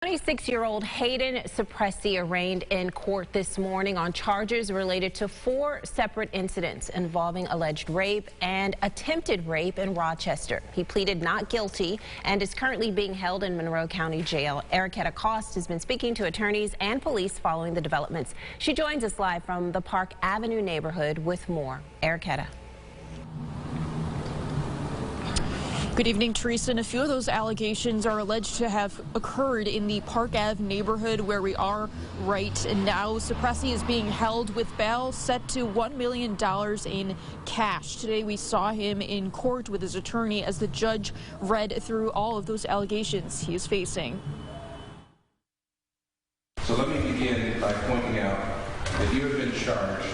26-year-old Hayden Suppressi arraigned in court this morning on charges related to 4 separate incidents involving alleged rape and attempted rape in Rochester. He pleaded not guilty and is currently being held in Monroe County Jail. Erica Cost has been speaking to attorneys and police following the developments. She joins us live from the Park Avenue neighborhood with more. Erica. Good evening, Teresa. And a few of those allegations are alleged to have occurred in the Park Ave neighborhood where we are right now. Suppressi is being held with bail set to $1 million in cash. Today we saw him in court with his attorney as the judge read through all of those allegations he is facing. So let me begin by pointing out that you have been charged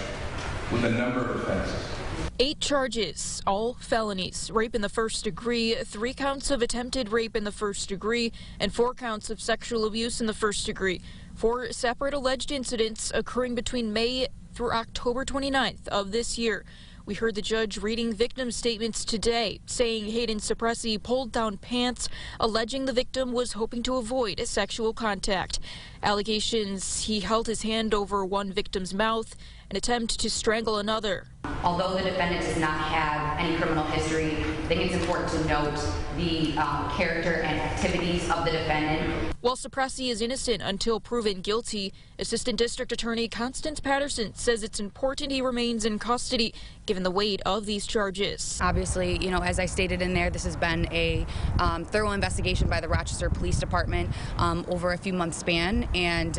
with a number of offenses. 8 charges, all felonies: rape in the first degree, 3 counts of attempted rape in the first degree, and 4 counts of sexual abuse in the first degree. 4 separate alleged incidents occurring between May through October 29th of this year. We heard the judge reading victim statements today, saying Hayden Suppressi pulled down pants, alleging the victim was hoping to avoid sexual contact. Allegations: he held his hand over one victim's mouth, an attempt to strangle another. Although the defendant does not have any criminal history, I think it's important to note the character and activities of the defendant. While Suppressi is innocent until proven guilty, Assistant District Attorney Constance Patterson says it's important he remains in custody given the weight of these charges. Obviously, as I stated in there, this has been a thorough investigation by the Rochester Police Department over a few months span, and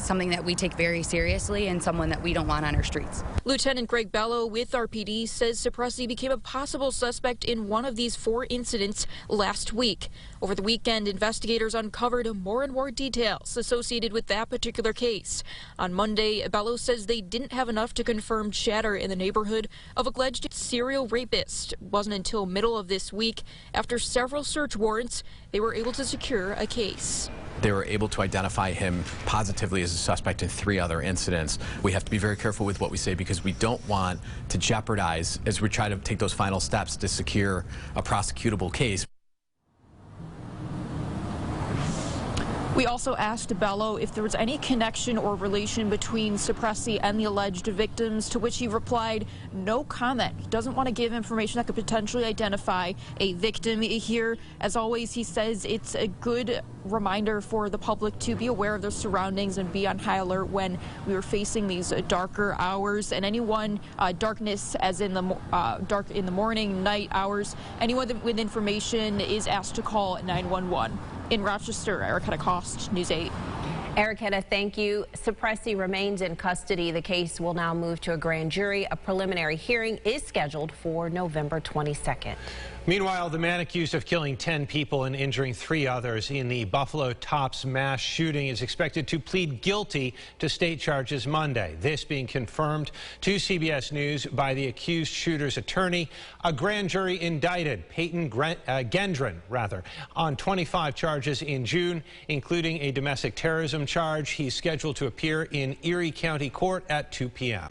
something that we take very seriously and someone that we don't want on our streets. Lieutenant Greg Bello with RPD says Suppressi became a possible suspect in one of these 4 incidents last week. Over the weekend, investigators uncovered more and more details associated with that particular case. On Monday, Bello says they didn't have enough to confirm chatter in the neighborhood of alleged serial rapist. It wasn't until middle of this week, after several search warrants, they were able to secure a case. They were able to identify him positively as a suspect in 3 other incidents. We have to be very careful with what we say because we don't want to jeopardize as we try to take those final steps to secure a prosecutable case. We also asked Bello if there was any connection or relation between Suppressi and the alleged victims, to which he replied, no comment. He doesn't want to give information that could potentially identify a victim here. As always, he says it's a good reminder for the public to be aware of their surroundings and be on high alert when we were facing these darker hours. And anyone, darkness as in the dark in the morning, night hours, anyone with information is asked to call 911. In Rochester, Erica Cost, News 8. Erica, thank you. Suppressi remains in custody. The case will now move to a grand jury. A preliminary hearing is scheduled for November 22nd. Meanwhile, the man accused of killing 10 people and injuring 3 others in the Buffalo Tops mass shooting is expected to plead guilty to state charges Monday. This being confirmed to CBS News by the accused shooter's attorney. A grand jury indicted Peyton Gendron on 25 charges in June, including a domestic terrorism charge. He's scheduled to appear in Erie County Court at 2 p.m.